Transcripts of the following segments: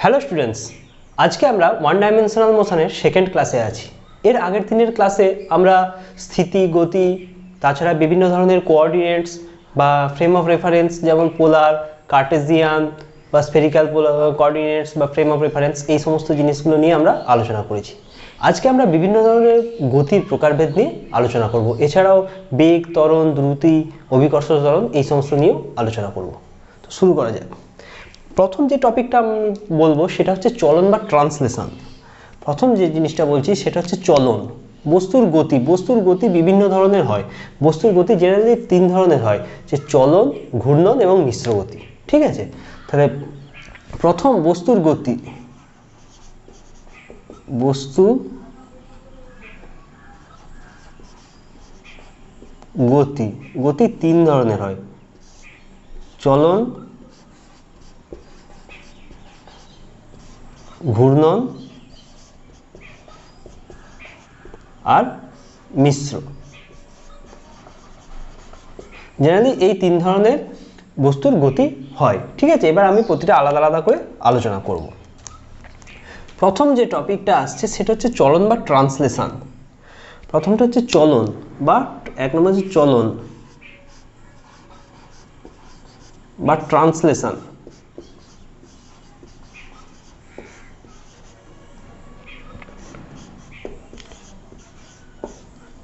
Hello students, আজকে আমরা one dimensional মোশনের second ক্লাসে আছি। এর আগের দিনের ক্লাসে আমরা স্থিতি, গতি, তাছাড়া বিভিন্ন ধরনের কোঅর্ডিনেটস বা ফ্রেম অফ রেফারেন্স যেমন পোলার, কার্টেসিয়ান বা স্ফেরিক্যাল কোঅর্ডিনেটস বা ফ্রেম অফ রেফারেন্স এই সমস্ত জিনিসগুলো নিয়ে আমরা আলোচনা করেছি। আজকে আমরা বিভিন্ন ধরনের গতির প্রকারভেদ নিয়ে আলোচনা করব। এছাড়াও বেগ, ত্বরণ, দ্রুতি, অভিকর্ষ ত্বরণ এই সমস্ত নিয়েও আলোচনা করব। তো শুরু করা যাক। প্রথম যে টপিকটা আমি বলবো সেটা হচ্ছে চলন বা ট্রান্সলেশন। প্রথম যে জিনিসটা বলছি সেটা হচ্ছে চলন। বস্তুর গতি, বস্তুর গতি বিভিন্ন ধরনের হয়। বস্তুর গতি জেনারেলি তিন ধরনের হয়, যে চলন, ঘূর্ণন এবং মিশ্র গতি। ঠিক আছে, তাহলে প্রথম বস্তুর গতি। গতি তিন ধরনের হয়, চলন, ঘূর্ণন আর মিশ্র। জেনারেলি এই তিন ধরনের বস্তুর গতি হয়। ঠিক আছে, এবার আমি প্রতিটা আলাদা আলাদা করে আলোচনা করব। প্রথম যে টপিকটা আসছে সেটা হচ্ছে চলন বা ট্রান্সলেশন। প্রথমটা হচ্ছে চলন বা এক নম্বর হচ্ছে চলন বা ট্রান্সলেশন।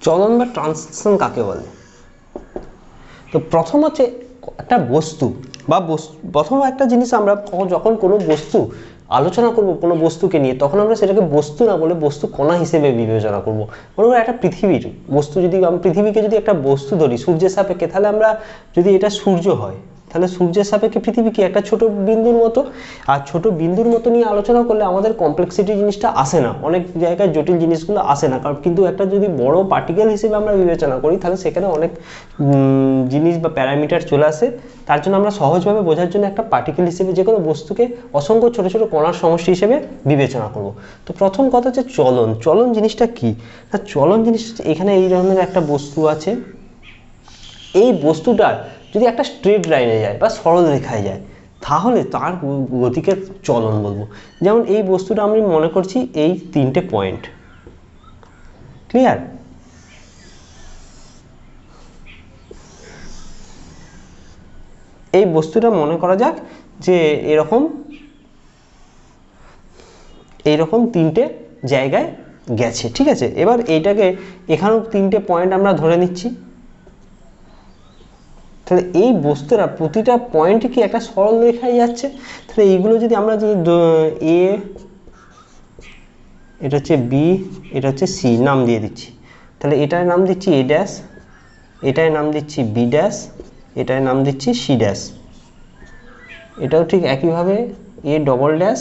চলন বা ট্রান্সলেশন কাকে বলে? তো প্রথম হচ্ছে একটা বস্তু বা প্রথম একটা জিনিস, আমরা যখন কোনো বস্তু আলোচনা করব কোনো বস্তুকে নিয়ে, তখন আমরা সেটাকে বস্তু না বলে বস্তু কণা হিসেবে বিবেচনা করব। মনে করি একটা পৃথিবীর বস্তু, যদি আমরা পৃথিবীকে যদি একটা বস্তু ধরি সূর্যের সাপেক্ষে, তাহলে আমরা যদি এটা সূর্য হয়, তাহলে সূর্যের সাপেক্ষে পৃথিবী কি একটা ছোট বিন্দুর মতো। আর ছোট বিন্দুর মতো নিয়ে আলোচনা করলে আমাদের কমপ্লেক্সিটি জিনিসটা আসে না, অনেক জায়গায় জটিল জিনিসগুলো আসে না। কারণ কিন্তু একটা যদি বড় পার্টিকেল হিসেবে আমরা বিবেচনা করি, তাহলে সেখানে অনেক জিনিস বা প্যারামিটার চলে আসে। তার জন্য আমরা সহজভাবে বোঝার জন্য একটা পার্টিকেল হিসেবে যে কোনো বস্তুকে অসংখ্য ছোট ছোট কণার সমষ্টি হিসেবে বিবেচনা করব। তো প্রথম কথা হচ্ছে চলন। চলন জিনিসটা কি? না, চলন জিনিস এখানে এই ধরনের একটা বস্তু আছে। এই বস্তুটার যদি একটা স্ট্রেট লাইনে যায় বা সরল রেখায় যায়, তাহলে তার গতিকে চলন বলবো। যেমন এই বস্তুটা আমি মনে করছি এই তিনটে পয়েন্ট, ক্লিয়ার? এই বস্তুটা মনে করা যাক যে এইরকম তিনটে জায়গায় গেছে। ঠিক আছে, এবার এইটাকে এখানেও তিনটে পয়েন্ট আমরা ধরে নিচ্ছি। তাহলে এই বস্তুরা প্রতিটা পয়েন্টে কি একটা সরল রেখায় যাচ্ছে। তাহলে এইগুলো যদি আমরা যদি এ, এটা হচ্ছে বি, এটা হচ্ছে সি নাম দিয়ে দিচ্ছি, তাহলে এটার নাম দিচ্ছি এ ড্যাশ, এটার নাম দিচ্ছি বি ড্যাশ, এটার নাম দিচ্ছি সি ড্যাশ। এটাও ঠিক একইভাবে A double dash,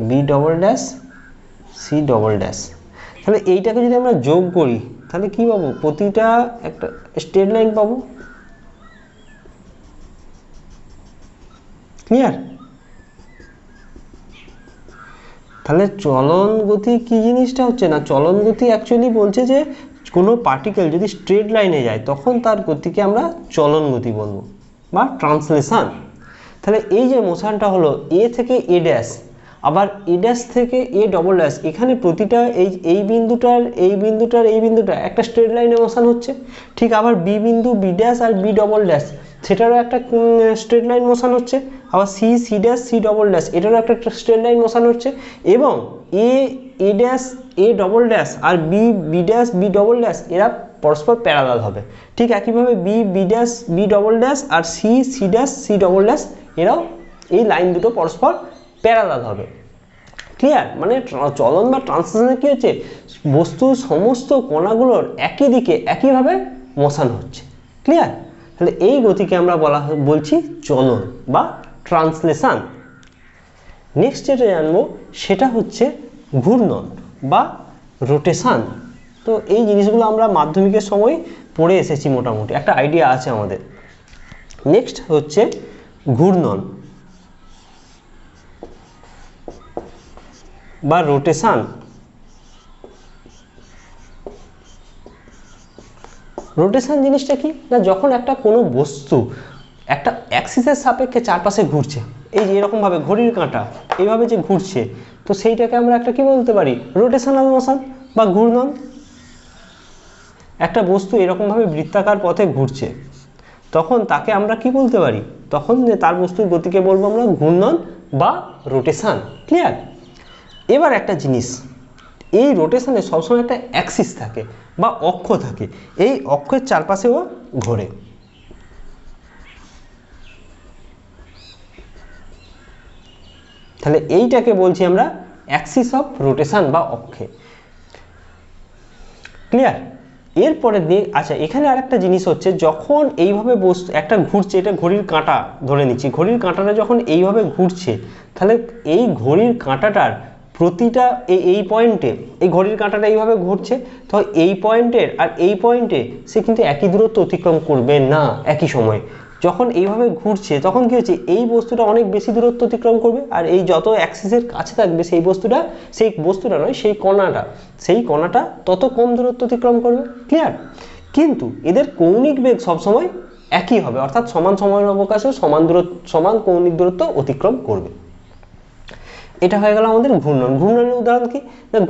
B double dash, C double dash. তাহলে এইটাকে যদি আমরা যোগ করি, তাহলে কি পাবো? প্রতিটা একটা স্ট্রেট লাইন পাবো। ক্লিয়ার? তাহলে চলন গতি কি জিনিসটা হচ্ছে না, চলন গতি অ্যাকচুয়ালি বলছে যে কোনো পার্টিকেল যদি স্ট্রেট লাইনে যায় তখন তার গতিকে আমরা চলন গতি বলবো বা ট্রান্সলেশন। তাহলে এই যে মোশনটা হলো এ থেকে এ ড্যাশ, আবার এ ড্যাশ থেকে এ ডবল ড্যাশ, এখানে প্রতিটা এই বিন্দুটার একটা স্ট্রেট লাইনে মোশন হচ্ছে। ঠিক আবার বি বিন্দু বি ড্যাশ আর বি ডবল ড্যাশ, সেটারও একটা স্ট্রেট লাইন মোশন হচ্ছে। আবার C dash C double dash, এটারও একটা স্ট্রেট লাইন মোশন হচ্ছে। এবং A dash A double dash আর B dash B double dash এরা পরস্পর প্যারালাল হবে। ঠিক একইভাবে B dash B double dash আর C dash C double dash এরাও, এই লাইন দুটো পরস্পর প্যারালাল হবে। ক্লিয়ার? মানে চলন বা ট্রান্সলেশনে কি হচ্ছে, বস্তুর সমস্ত কণাগুলোর একই দিকে একইভাবে মোশন হচ্ছে। ক্লিয়ার? তাহলে এই গতিকে আমরা বলছি চলন বা ট্রান্সলেশন। নেক্সট যেটা জানবো সেটা হচ্ছে ঘূর্ণন বা রোটেশন। তো এই জিনিসগুলো আমরা মাধ্যমিকের সময় পড়ে এসেছি, মোটামুটি একটা আইডিয়া আছে আমাদের। নেক্সট হচ্ছে ঘূর্ণন বা রোটেশন। রোটেশন জিনিসটা কি না, যখন একটা কোনো বস্তু একটা অ্যাক্সিসের সাপেক্ষে চারপাশে ঘুরছে, এই যে এরকমভাবে ঘড়ির কাঁটা এইভাবে যে ঘুরছে, তো সেইটাকে আমরা একটা কি বলতে পারি, রোটেশনাল মোশন বা ঘূর্ণন। একটা বস্তু এরকমভাবে বৃত্তাকার পথে ঘুরছে, তখন তাকে আমরা কি বলতে পারি, তখন তার বস্তুর গতিকে বলবো আমরা ঘূর্ণন বা রোটেশন। ক্লিয়ার? এবার একটা জিনিস, এই রোটেশনে সবসময় একটা অ্যাক্সিস থাকে বা অক্ষ থাকে, এই অক্ষের চারপাশেও ঘোরে। তাহলে এইটাকে বলছি আমরা অ্যাক্সিস অফ রোটেশন বা অক্ষে। ক্লিয়ার? এরপরে আচ্ছা, এখানে আরেকটা জিনিস হচ্ছে, যখন এইভাবে বস্তু একটা ঘুরছে, এটা ঘড়ির কাঁটা ধরে নিচ্ছি, ঘড়ির কাঁটাটা যখন এইভাবে ঘুরছে, তাহলে এই ঘড়ির কাঁটাটার প্রতিটা এই পয়েন্টে, এই ঘড়ির কাঁটাটা এইভাবে ঘুরছে, তো এই পয়েন্টের আর এই পয়েন্টে সে কিন্তু একই দূরত্ব অতিক্রম করবে না একই সময়ে। যখন এইভাবে ঘুরছে তখন কি হচ্ছে, এই বস্তুটা অনেক বেশি দূরত্ব অতিক্রম করবে, আর এই যত অ্যাক্সিসের কাছে থাকবে সেই বস্তুটা নয়, সেই কণাটা তত কম দূরত্ব অতিক্রম করবে। ক্লিয়ার? কিন্তু এদের কৌণিক বেগ সবসময় একই হবে, অর্থাৎ সমান সময়ের অবকাশে সমান কৌণিক দূরত্ব অতিক্রম করবে। এটা হয়ে গেল আমাদের ঘূর্ণন। ঘূর্ণনের উদাহরণ কি?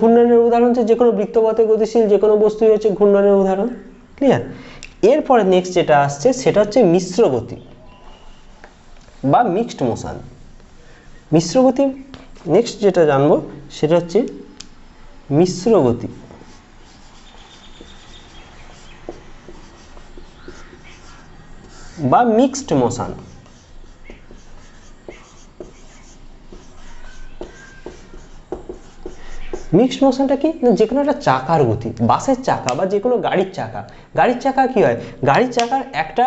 ঘূর্ণনের উদাহরণ হচ্ছে যে কোনো বৃত্তপথে গতিশীল যে কোনো বস্তুই হচ্ছে ঘূর্ণনের উদাহরণ। ক্লিয়ার? এরপরে নেক্সট যেটা আসছে সেটা হচ্ছে মিশ্র গতি বা মিক্সড মোশন। মিশ্র গতি নেক্সট যেটা জানবো সেটা হচ্ছে মিশ্র গতি বা মিক্সড মোশন। মিক্সড মোশনটা কি? যে কোনো একটা চাকার গতি, বাসের চাকা বা যে কোনো গাড়ির চাকা কি হয়, গাড়ির চাকার একটা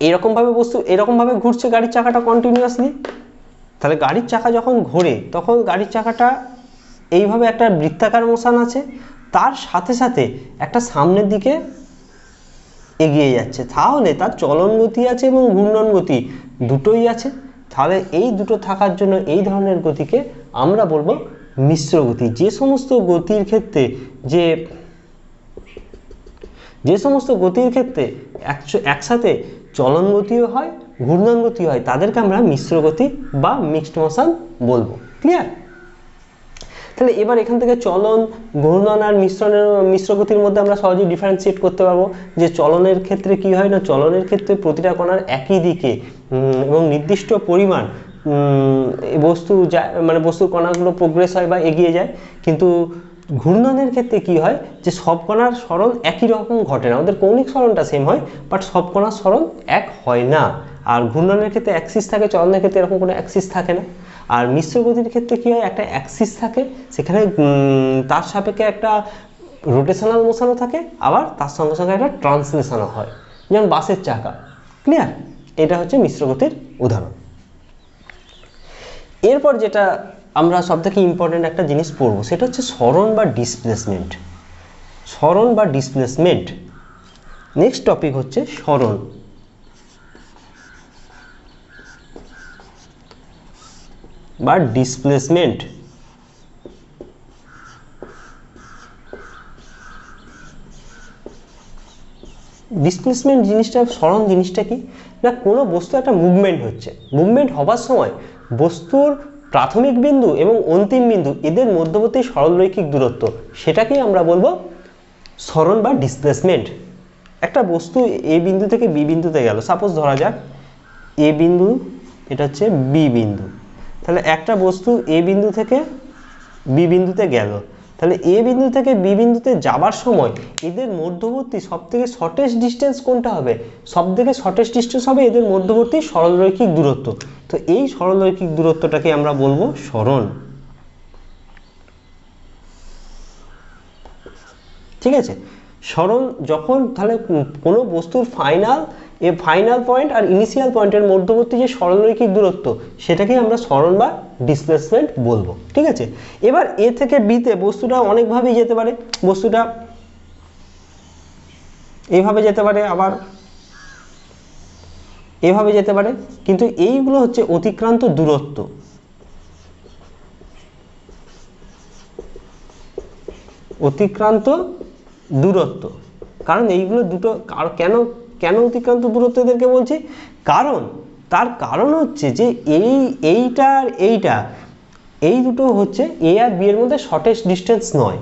এরকমভাবে বস্তু এরকমভাবে ঘুরছে গাড়ির চাকাটা কন্টিনিউয়াসলি, তাহলে গাড়ির চাকা যখন ঘোরে তখন গাড়ির চাকাটা এইভাবে একটা বৃত্তাকার মোশন আছে, তার সাথে সাথে একটা সামনের দিকে এগিয়ে যাচ্ছে, তাহলে তার চলন গতি আছে এবং ঘূর্ণন গতি দুটোই আছে। তাহলে এই দুটো থাকার জন্য এই ধরনের গতিকে আমরা বলবো মিশ্র গতি। যে সমস্ত গতির ক্ষেত্রে একসাথে চলন গতিও হয়, ঘূর্ণন গতি হয়, তাদেরকে আমরা মিশ্র গতি বা মিক্সড মোশন বলবো। ক্লিয়ার? তাহলে এবার এখান থেকে চলন, ঘূর্ণন আর মিশ্র গতির মধ্যে আমরা সহজেই ডিফারেন্সিয়েট করতে পারবো যে চলনের ক্ষেত্রে কি হয় না, চলনের ক্ষেত্রে প্রতিটা কণার একই দিকে এবং নির্দিষ্ট পরিমাণ বস্তুর কণাগুলো প্রোগ্রেস হয় বা এগিয়ে যায়। কিন্তু ঘূর্ণনের ক্ষেত্রে কি হয় যে সব কণার সরণ একই রকম ঘটে না, ওদের কৌণিক সরণটা সেম হয় বাট সব কণার সরণ এক হয় না। আর ঘূর্ণনের ক্ষেত্রে অ্যাক্সিস থাকে, চলনের ক্ষেত্রে এরকম কোনো অ্যাক্সিস থাকে না। আর মিশ্র গতির ক্ষেত্রে কি হয়, একটা অ্যাক্সিস থাকে, সেখানে তার সাপেক্ষে একটা রোটেশনাল মোশনও থাকে, আবার তার সঙ্গে সঙ্গে একটা ট্রান্সলেশনও হয়, যেমন বাসের চাকা। ক্লিয়ার? এটা হচ্ছে মিশ্র গতির উদাহরণ। এরপর যেটা আমরা সবথেকে ইম্পর্টেন্ট একটা জিনিস পড়বো সেটা হচ্ছে সরণ বা ডিসপ্লেসমেন্ট। নেক্সট টপিক হচ্ছে সরণ বা ডিসপ্লেসমেন্ট। ডিসপ্লেসমেন্ট জিনিসটা, সরণ জিনিসটা কি না, কোনো বস্তু একটা মুভমেন্ট হচ্ছে, মুভমেন্ট হবার সময় বস্তুর প্রাথমিক বিন্দু এবং অন্তিম বিন্দু এদের মধ্যবর্তী সরলরৈখিক দূরত্ব, সেটাকেই আমরা বলবো সরণ বা ডিসপ্লেসমেন্ট। একটা বস্তু এ বিন্দু থেকে বি বিন্দুতে গেল, সাপোজ ধরা যাক এ বিন্দু, এটা হচ্ছে বি বিন্দু, তাহলে একটা বস্তু এ বিন্দু থেকে বি বিন্দুতে গেল, তাহলে এ বিন্দু থেকে বি বিন্দুতে যাবার সময় এদের মধ্যবর্তী সবথেকে শর্টেস্ট ডিস্টেন্স কোনটা হবে, সবথেকে শর্টেস্ট ডিস্টেন্স হবে এদের মধ্যবর্তী সরলরৈখিক দূরত্ব। তো এই সরলরৈখিক দূরত্বটাকে আমরা বলবো সরণ। ঠিক আছে? সরণ যখন, তাহলে কোনো বস্তুর ফাইনাল পয়েন্ট আর ইনিশিয়াল পয়েন্টের মধ্যবর্তী যে সরলরৈখিক দূরত্ব, সেটাকেই আমরা সরণ বা ডিসপ্লেসমেন্ট বলবো। ঠিক আছে? এবার এ থেকে বিতে বস্তুটা অনেকভাবেই যেতে পারে, বস্তুটা এইভাবে যেতে পারে, আবার এভাবে যেতে পারে, কিন্তু এইগুলো হচ্ছে অতিক্রান্ত দূরত্ব। কারণ এইগুলো দুটো কেন অতিক্রান্ত দূরত্ব এদেরকে বলছি, কারণ তার কারণ হচ্ছে যে এইটা আর এইটা, এই দুটো হচ্ছে এ আর বি এর মধ্যে শর্টেস্ট ডিস্টেন্স নয়।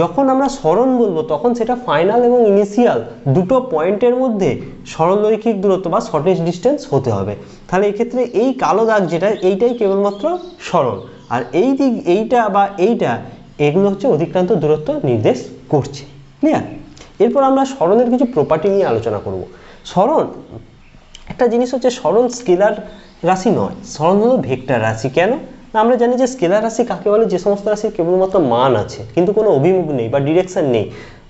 যখন আমরা সরণ বলবো তখন সেটা ফাইনাল এবং ইনিশিয়াল দুটো পয়েন্টের মধ্যে সরলরৈখিক দূরত্ব বা শর্টেস্ট ডিস্টেন্স হতে হবে। তাহলে এক্ষেত্রে এই কালো দাগ যেটা, এইটাই কেবলমাত্র সরণ, আর এই দিক এইটা বা এইটা, এগুলো হচ্ছে অতিক্রান্ত দূরত্ব নির্দেশ করছে। ক্লিয়ার? এরপর আমরা সরণের কিছু প্রপার্টি নিয়ে আলোচনা করব। সরণ একটা জিনিস হচ্ছে, সরণ স্কেলার রাশি নয়, সরণ হলো ভেক্টর রাশি। কেন? আমরা জানি যে স্কেলার রাশি কাকে বলে, যে সমস্ত রাশির কেবলমাত্র মান আছে কিন্তু কোনো অভিমুখ নেই বা ডিরেকশন নেই,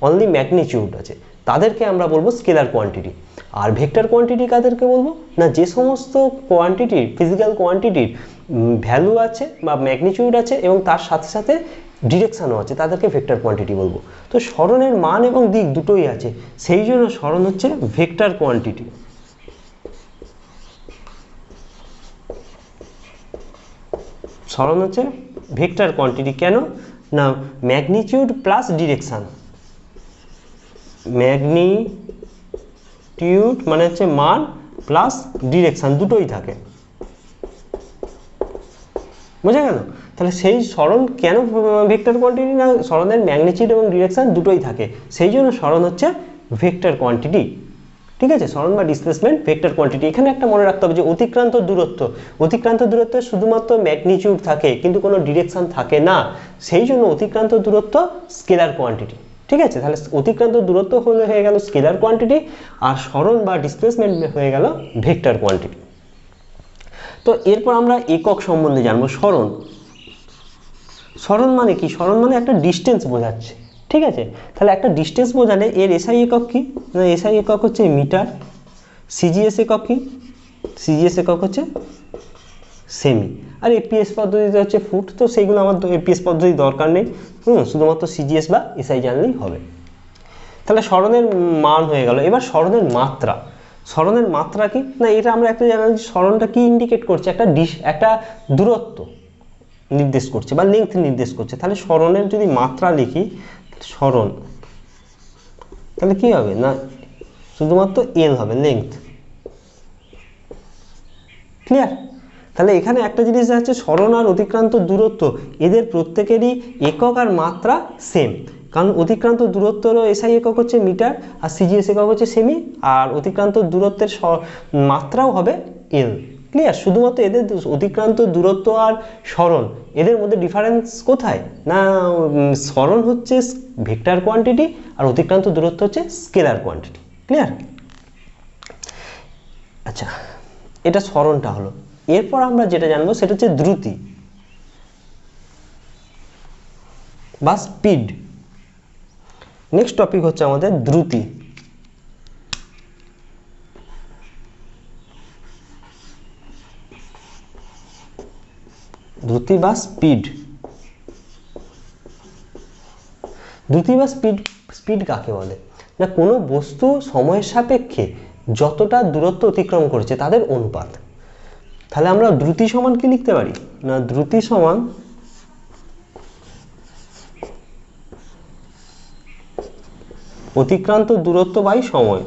অনলি ম্যাগনিটিউড আছে, তাদেরকে আমরা বলবো স্কেলার কোয়ান্টিটি। আর ভেক্টর কোয়ান্টিটি কাদেরকে বলবো না, যে সমস্ত কোয়ান্টিটির, ফিজিক্যাল কোয়ান্টিটির ভ্যালু আছে বা ম্যাগনিটিউড আছে এবং তার সাথে সাথে ডিরেকশানও আছে, তাদেরকে ভেক্টর কোয়ান্টিটি বলবো। তো সরণের মান এবং দিক দুটোই আছে, সেই জন্য সরণ হচ্ছে ভেক্টর কোয়ান্টিটি। সরণ হচ্ছে ভেক্টর কোয়ান্টিটি। কেন না, ম্যাগনিটিউড প্লাস ডিরেকশান, ম্যাগনিটিউড মানে হচ্ছে মান প্লাস ডিরেকশান দুটোই থাকে, বোঝা গেল? তাহলে সেই সরণ কেন ভেক্টর কোয়ান্টিটি না, সরণের ম্যাগনিটিউড এবং ডিরেকশান দুটোই থাকে, সেই জন্য সরণ হচ্ছে ভেক্টর কোয়ান্টিটি। ঠিক আছে? সরণ বা ডিসপ্লেসমেন্ট ভেক্টর কোয়ান্টিটি। এখানে একটা মনে রাখতে হবে যে অতিক্রান্ত দূরত্ব, অতিক্রান্ত দূরত্বে শুধুমাত্র ম্যাগনিটিউড থাকে কিন্তু কোনো ডিরেকশন থাকে না, সেই জন্য অতিক্রান্ত দূরত্ব স্কেলার কোয়ান্টিটি। ঠিক আছে? তাহলে অতিক্রান্ত দূরত্ব হয়ে গেল স্কেলার কোয়ান্টিটি, আর সরণ বা ডিসপ্লেসমেন্ট হয়ে গেল ভেক্টর কোয়ান্টিটি। তো এরপর আমরা একক সম্বন্ধে জানবো। সরণ, সরণ মানে কি? সরণ মানে একটা ডিস্টেন্স বোঝাচ্ছে। ঠিক আছে? তাহলে একটা ডিস্টেন্স বোঝালে এর এসআই একক কি? এসআই একক হচ্ছে মিটার। সিজিএস একক কি? সিজিএস একক হচ্ছে সেমি। আর এপিএস পদ্ধতিতে হচ্ছে ফুট। তো সেইগুলো আমার এপিএস পদ্ধতি দরকার নেই, শুধুমাত্র সিজিএস বা এসআই জানলেই হবে। তাহলে সরণের মান হয়ে গেল। এবার সরণের মাত্রা। সরণের মাত্রা কি না, এটা আমরা একটা জানি সরণটা কি ইন্ডিকেট করছে, একটা দূরত্ব নির্দেশ করছে বা লেংথ নির্দেশ করছে। তাহলে সরণের যদি মাত্রা লিখি, সরণ, তাহলে কি হবে না, শুধুমাত্র এল হবে, লেংথ। ক্লিয়ার? তাহলে এখানে একটা জিনিস আছে, সরণ আর অতিক্রান্ত দূরত্ব এদের প্রত্যেকেরই একক আর মাত্রা সেম, কারণ অতিক্রান্ত দূরত্বেরও এসআই একক হচ্ছে মিটার আর সিজিএস একক হচ্ছে সেমি, আর অতিক্রান্ত দূরত্বের মাত্রাও হবে এল। ক্লিয়ার? শুধুমাত্র এদের অতিক্রান্ত দূরত্ব আর সরণ এদের মধ্যে ডিফারেন্স কোথায় না, সরণ হচ্ছে ভেক্টর কোয়ান্টিটি আর অতিক্রান্ত দূরত্ব হচ্ছে স্কেলার কোয়ান্টিটি। ক্লিয়ার? আচ্ছা, এটা সরণটা হলো। এরপর আমরা যেটা জানবো সেটা হচ্ছে দ্রুতি বা স্পিড। নেক্সট টপিক হচ্ছে আমাদের দ্রুতি। দ্রুতি বা স্পিড। দ্রুতি বা স্পিড কাকে বলে না, কোনো বস্তু সময়ের সাপেক্ষে যতটা দূরত্ব অতিক্রম করেছে তাদের অনুপাত। তাহলে আমরা দ্রুতি সমান কি লিখতে পারি না, দ্রুতি সমান অতিক্রান্ত দূরত্ব বাই সময়।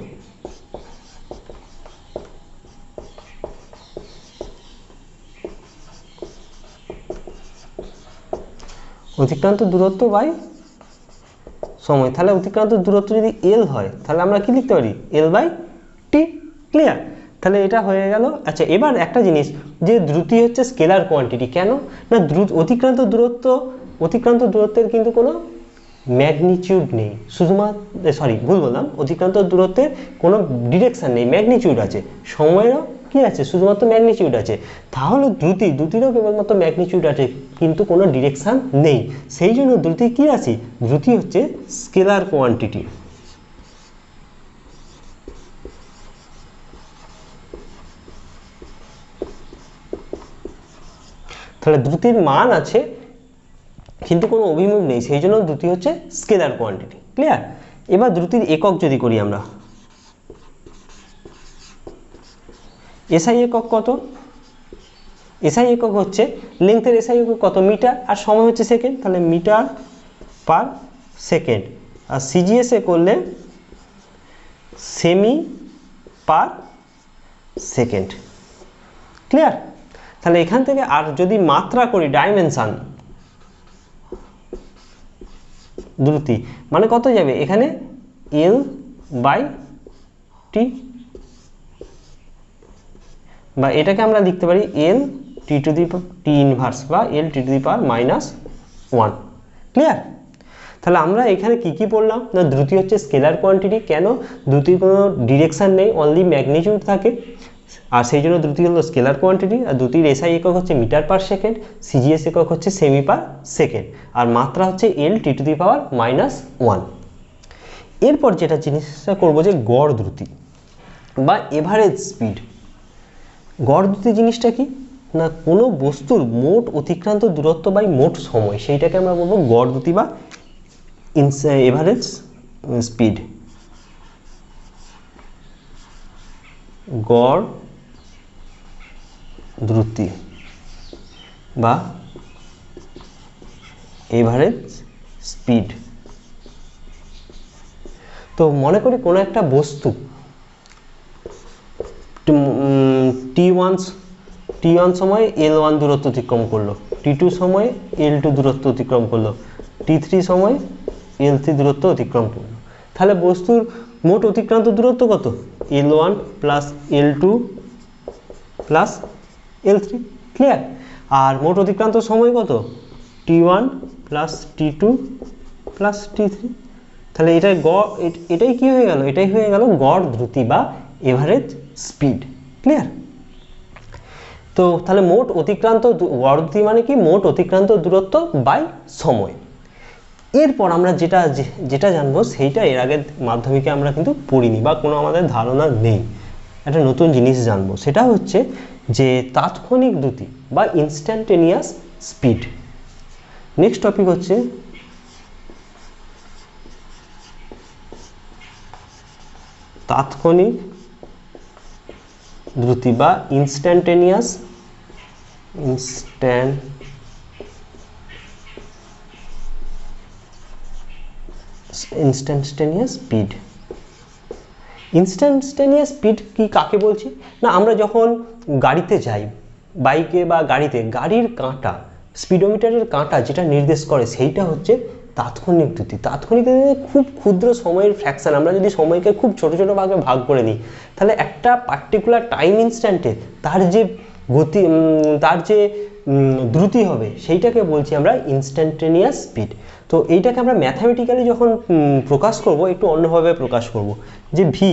অতিক্রান্ত দূরত্ব বাই সময়। তাহলে অতিক্রান্ত দূরত্ব যদি এল হয় তাহলে আমরা কি লিখতে পারি, এল বাই টি। ক্লিয়ার? তাহলে এটা হয়ে গেল। আচ্ছা, এবার একটা জিনিস, যে দ্রুতি হচ্ছে স্কেলার কোয়ান্টিটি। কেন না, অতিক্রান্ত দূরত্বের কিন্তু কোনো ম্যাগনিটিউড নেই, শুধুমাত্র ভুল বললাম, অতিক্রান্ত দূরত্বের কোনো ডিরেকশন নেই, ম্যাগনিটিউড আছে। সময়েরও কি আছে, শুধুমাত্র ম্যাগনিটিউড আছে। তাহলে দ্রুতিরও কেবলমাত্র ম্যাগনিটিউড আছে কিন্তু কোনো ডিরেকশন নেই, সেই জন্য দ্রুতি কি আছে, দ্রুতি হচ্ছে স্কেলার কোয়ান্টিটি। তাহলে দ্রুতির মান আছে কিন্তু কোনো অভিমুখ নেই, সেই জন্য দ্রুতি হচ্ছে স্কেলার কোয়ান্টিটি। ক্লিয়ার? এবার দ্রুতির একক যদি করি আমরা, এসআই একক কত, এসআই একক হচ্ছে লেংথের এসআই একক কত, মিটার, আর সময় হচ্ছে সেকেন্ড, তাহলে মিটার পার সেকেন্ড। আর সিজিএসএ করলে সেমি পার সেকেন্ড। ক্লিয়ার? তাহলে এখান থেকে আর যদি মাত্রা করি ডাইমেনশন দ্রুতি মানে কত যাবে এখানে L/T, বা এটাকে আমরা লিখতে পারি L/T ইনভার্স বা L⁻⁻1। ক্লিয়ার? তাহলে আমরা এখানে কি কি পড়লাম না দ্রুতি হচ্ছে স্কেলার কোয়ান্টিটি। কেন? দ্রুতির কোনো ডিরেকশন নেই, অনলি ম্যাগনিটিউড থাকে, আর সেই জন্য দ্রুতি হলো স্কেলার কোয়ান্টিটি। আর দ্রুতির এসআই একক হচ্ছে মিটার পার সেকেন্ড, সিজিএস একক হচ্ছে সেমি পার সেকেন্ড, আর মাত্রা হচ্ছে L⁻⁻1। এরপর যেটা জিনিসটা করবো যে গড় দ্রুতি বা এভারেজ স্পিড। গড় দ্রুতি জিনিসটা কি না কোনো বস্তুর মোট অতিক্রান্ত দূরত্ব বাই মোট সময়, সেইটাকে আমরা বলবো গড় দ্রুতি বা এভারেজ স্পিড। গড় দ্রুতি বা এভারেজ স্পিড। তো মনে করি কোনো একটা বস্তু t1 সময়ে L1 দূরত্ব অতিক্রম করলো, t2 সময়ে L2 দূরত্ব অতিক্রম করলো, t3 সময়ে L3 দূরত্ব অতিক্রম করলো। তাহলে বস্তুর মোট অতিক্রান্ত দূরত্ব কত? L1 plus L2 plus L3। Clear? আর মোট অতিক্রান্ত সময় কত? t1 plus t2 plus t3। তাহলে এটাই কি হয়ে গেল? এটাই হয়ে গেল গড় দ্রুতি বা এভারেজ স্পিড। ক্লিয়ার? তো তাহলে মোট অতিক্রান্ত গড় দ্রুতি মানে কি? মোট অতিক্রান্ত দূরত্ব বাই সময়। এরপর আমরা যেটা জানবো সেইটা এর আগের মাধ্যমিকে আমরা কিন্তু পড়িনি বা কোনো আমাদের ধারণা নেই, একটা নতুন জিনিস জানবো। সেটা হচ্ছে যে তাৎক্ষণিক দ্রুতি বা ইনস্ট্যান্টেনিয়াস স্পিড। নেক্সট টপিক হচ্ছে তাৎক্ষণিক দ্রুতি বা ইনস্ট্যান্টেনিয়াস স্পিড। ইনস্ট্যান্টেনিয়াস স্পিড কি কাকে বলছি না আমরা যখন গাড়িতে যাই, বাইকে বা গাড়িতে, গাড়ির কাঁটা, স্পিডোমিটারের কাঁটা যেটা নির্দেশ করে সেইটা হচ্ছে তাৎক্ষণিক দ্রুতি। তাৎক্ষণিক দ্রুতি খুব ক্ষুদ্র সময়ের ফ্র্যাকশন। আমরা যদি সময়কে খুব ছোট ছোট ভাগে ভাগ করে নিই তাহলে একটা পার্টিকুলার টাইম ইনস্ট্যান্টে তার যে গতি, তার যে দ্রুতি হবে সেইটাকে বলছি আমরা ইনস্ট্যান্টেনিয়াস স্পিড। তো এইটাকে আমরা ম্যাথামেটিক্যালি যখন প্রকাশ করব একটু অন্যভাবে প্রকাশ করব, যে ভি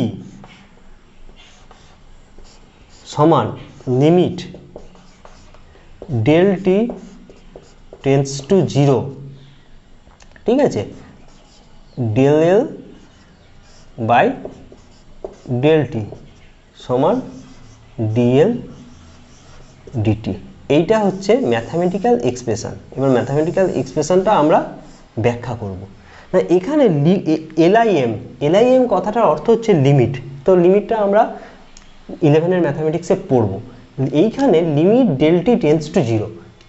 সমান limit del T tends to 0, ঠিক আছে, del L by del T সমান ডিএল ডিটি। এইটা হচ্ছে ম্যাথামেটিক্যাল এক্সপ্রেশন। এবার ম্যাথামেটিক্যাল এক্সপ্রেশনটা আমরা ব্যাখ্যা করব না। এখানে এলআইএম কথাটার অর্থ হচ্ছে লিমিট। তো লিমিটটা আমরা 11-এর ম্যাথামেটিক্সে পড়ব। এইখানে limit del T tends to 0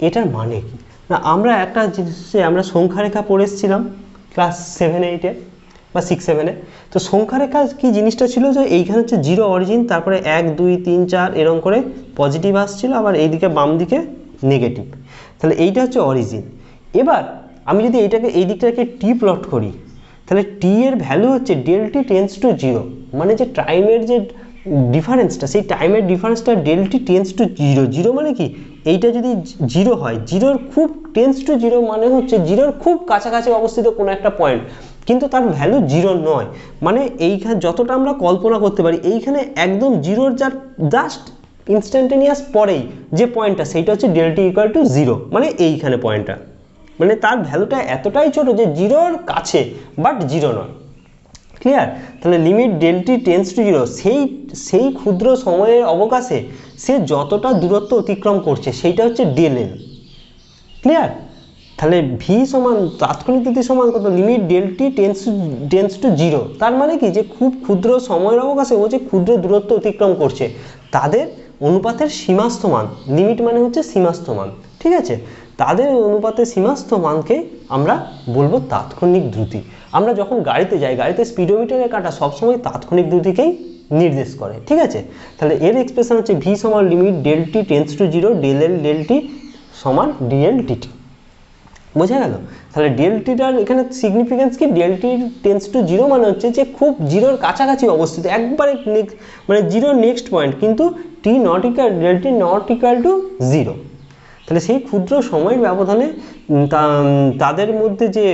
এটার মানে কি না আমরা একটা জিনিসে আমরা সংখ্যারেখা পড়ে এসেছিলাম ক্লাস 7-8-এ বা 6-7-এ। তো সংখ্যারেখা কি জিনিসটা ছিল যে এইখানে হচ্ছে 0 অরিজিন, তারপরে 1 2 3 4 এরকম করে পজিটিভ আসছিল, আবার এইদিকে বাম দিকে নেগেটিভ। তাহলে এইটা হচ্ছে অরিজিন। এবার আমি যদি এইটাকে এই দিকটাকে টি প্লট করি তাহলে টি এর ভ্যালু হচ্ছে ডেল টি টেন্ডস টু 0, মানে যে টাইমের যে ডিফারেন্সটা, সেই টাইমের ডিফারেন্সটা ডেল টি টেন্ডস টু 0। 0 মানে কি? এইটা যদি 0 হয়, 0-র খুব টেন্ডস টু 0 মানে হচ্ছে 0-র খুব কাছাকাছি অবস্থিত কোনো একটা পয়েন্ট, কিন্তু তার ভ্যালু 0 নয়। মানে এইখানে যতটা আমরা কল্পনা করতে পারি এইখানে একদম 0-র যার জাস্ট ইনস্ট্যান্টেনিয়াস পরেই যে পয়েন্টটা সেইটা হচ্ছে ডেল টি ইকুয়াল টু 0, মানে এইখানে পয়েন্টটা, মানে তার ভ্যালুটা এতটাই ছোট যে 0-র কাছে বাট 0 নয়। ক্লিয়ার? তাহলে limit del T tends to 0 সেই ক্ষুদ্র সময়ের অবকাশে সে যতটা দূরত্ব অতিক্রম করছে সেইটা হচ্ছে ডেল এল। ক্লিয়ার? তাহলে ভি সমান তাৎক্ষণিক দ্রুতি সমান কত? Limit del T tends to 0। তার মানে কি যে খুব ক্ষুদ্র সময়ের অবকাশে ও যে ক্ষুদ্র দূরত্ব অতিক্রম করছে তাদের অনুপাতের সীমাস্থ মান, লিমিট মানে হচ্ছে সীমাস্থ মান, ঠিক আছে, তাদের অনুপাতের সীমাস্থ মানকে আমরা বলবো তাৎক্ষণিক দ্রুতি। আমরা যখন গাড়িতে যাই, গাড়িতে স্পিডোমিটারের কাঁটা সবসময় তাৎক্ষণিক দ্রুতিকেই নির্দেশ করে, ঠিক আছে। তাহলে এর এক্সপ্রেশন হচ্ছে ভি সমান limit del T tends to 0 del L del T সমান ডিএল ডিটি। বোঝা গেল? তাহলে ডেল টিটার এখানে সিগনিফিকেন্স কি, ডেল টি টেন্স টু 0 মানে হচ্ছে যে খুব জিরোর কাছাকাছি অবস্থিত, একবারে মানে জিরোর নেক্সট পয়েন্ট, কিন্তু t not equal del t not equal to 0। তাহলে সেই ক্ষুদ্র সময়ের ব্যবধানে তাদের মধ্যে যে